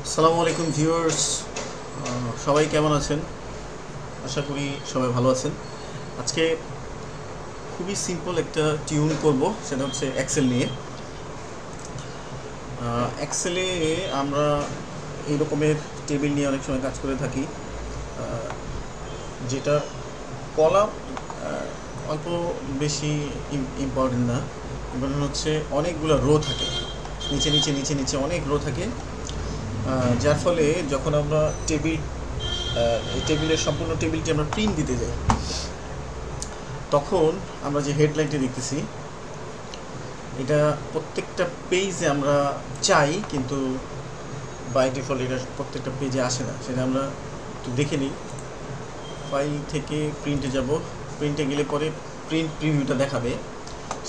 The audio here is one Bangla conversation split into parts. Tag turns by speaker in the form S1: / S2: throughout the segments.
S1: আসসালামু আলাইকুম ভিউয়ার্স, সবাই কেমন আছেন? আশা করি সবাই ভালো আছেন। আজকে খুবই সিম্পল একটা টিউন করব, সেটা হচ্ছে এক্সেল নিয়ে। এক্সেলে আমরা এই রকমের টেবিল নিয়ে অনেক সময় কাজ করে থাকি, যেটা কলাম অল্প বেশি ইম্পর্টেন্ট না। ইম্পর্টেন্ট হচ্ছে অনেকগুলো রো থাকে, নিচে নিচে নিচে নিচে অনেক রো থাকে, যার ফলে যখন আমরা এই টেবিলের সম্পূর্ণ টেবিলটি আমরা প্রিন্ট দিতে যাই, তখন আমরা যে হেডলাইনটি দেখতেছি, এটা প্রত্যেকটা পেজে আমরা চাই, কিন্তু বাই ডিফল্ট এটা প্রত্যেকটা পেজে আসে না। সেটা আমরা একটু দেখে নিই। ফাইল থেকে প্রিন্টে যাব, প্রিন্টে গেলে পরে প্রিন্ট প্রিভিউটা দেখাবে।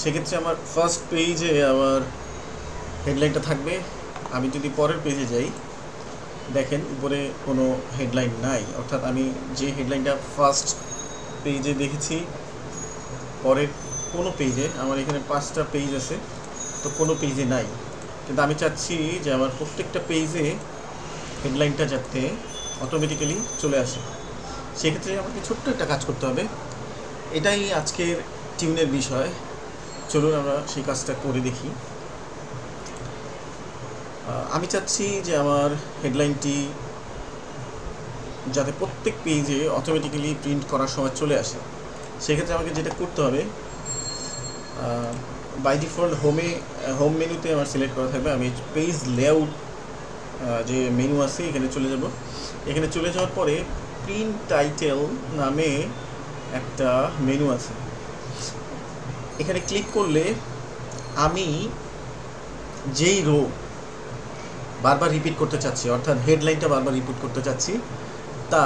S1: সেক্ষেত্রে আমার ফার্স্ট পেজে আমার হেডলাইনটা থাকবে। আমি যদি পরের পেজে যাই, দেখেন উপরে কোনো হেডলাইন নাই, অর্থাৎ আমি যে হেডলাইনটা ফার্স্ট পেজে দেখেছি, পরের কোনো পেজে, আমার এখানে 5টা পেজ আছে, তো কোনো পেজে নাই। কিন্তু আমি চাচ্ছি যে আমার প্রত্যেকটা পেজে হেডলাইনটা যাতে অটোমেটিক্যালি চলে আসে। সেক্ষেত্রে আমাকে ছোট্ট একটা কাজ করতে হবে। এটাই আজকের টিউনের বিষয়। চলুন আমরা সেই কাজটা করে দেখি। আমি চাচ্ছি যে আমার হেডলাইনটি যাতে প্রত্যেক পেজে অটোমেটিক্যালি প্রিন্ট করার সময় চলে আসে। সেক্ষেত্রে আমাকে যেটা করতে হবে, বাই ডিফল্ট হোম মেনুতে আমার সিলেক্ট করা থাকবে। আমি পেজ লেআউট যে মেনু আছে এখানে চলে যাব। এখানে চলে যাওয়ার পরে প্রিন্ট টাইটেল নামে একটা মেনু আছে। এখানে ক্লিক করলে আমি যেই রো বারবার রিপিট করতে চাচ্ছি, অর্থাৎ হেডলাইনটা বারবার রিপিট করতে চাচ্ছি, তা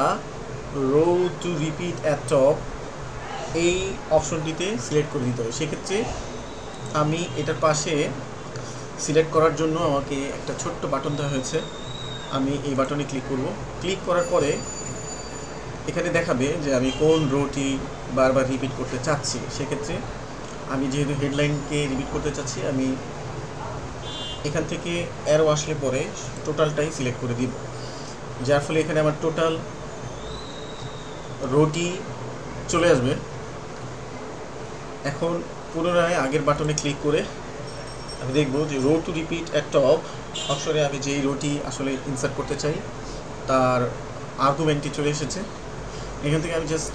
S1: row to repeat at top এই অপশনটিতে সিলেক্ট করে দিতে হবে। সেক্ষেত্রে আমি এটার পাশে সিলেক্ট করার জন্য আমাকে একটা ছোট্ট বাটন দেওয়া হয়েছে। আমি এই বাটনে ক্লিক করব। ক্লিক করার পরে এখানে দেখাবে যে আমি কোন রোটি বারবার রিপিট করতে চাচ্ছি। সেক্ষেত্রে আমি যেহেতু হেডলাইনকে রিপিট করতে চাচ্ছি, আমি এখান থেকে অ্যারো আসলে পরে টোটালটাই সিলেক্ট করে দিব, যার ফলে এখানে আমার টোটাল রোটি চলে আসবে। এখন পুনরায় আগের বাটনে ক্লিক করে আমি দেখব যে row to repeat at top অপশনে আমি যেই রোটি আসলে ইনসার্ট করতে চাই তার আর্গুমেন্টটি চলে এসেছে। এখান থেকে আমি জাস্ট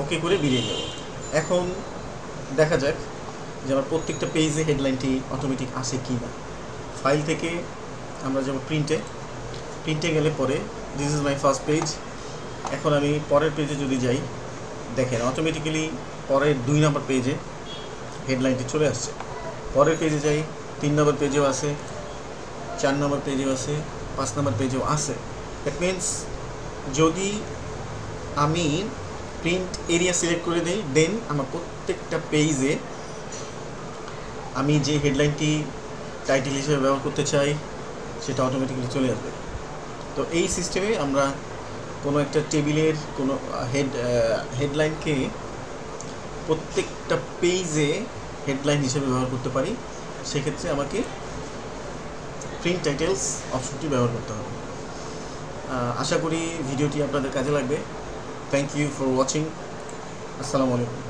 S1: ওকে করে বেরিয়ে যাব। এখন দেখা যাক যে আমার প্রত্যেকটা পেজে হেডলাইনটি অটোমেটিক আসে কি না। ফাইল থেকে আমরা যাব প্রিন্টে গেলে পরে this is my first page. এখন আমি পরের পেজে যদি যাই, দেখেন অটোমেটিক্যালি পরের 2 নম্বর পেজে হেডলাইনটি চলে আসছে। পরের পেজে যাই, 3 নম্বর পেজেও আছে, 4 নম্বর পেজেও আছে, 5 নম্বর পেজেও আছে। দ্যাট মিনস যদি আমি প্রিন্ট এরিয়া সিলেক্ট করে দিই, দেন আমার প্রত্যেকটা পেজে আমি যে হেডলাইনটি টাইটেল হিসেবে ব্যবহার করতে চাই সেটা অটোমেটিক্যালি চলে আসবে। তো এই সিস্টেমে আমরা কোনো একটা টেবিলের কোনো হেডলাইনকে প্রত্যেকটা পেজে হেডলাইন হিসেবে ব্যবহার করতে পারি। সেক্ষেত্রে আমাকে প্রিন্ট টাইটেলস অপশনটি ব্যবহার করতে হবে। আশা করি ভিডিওটি আপনাদের কাজে লাগবে। Thank you for watching. আসসালামু আলাইকুম।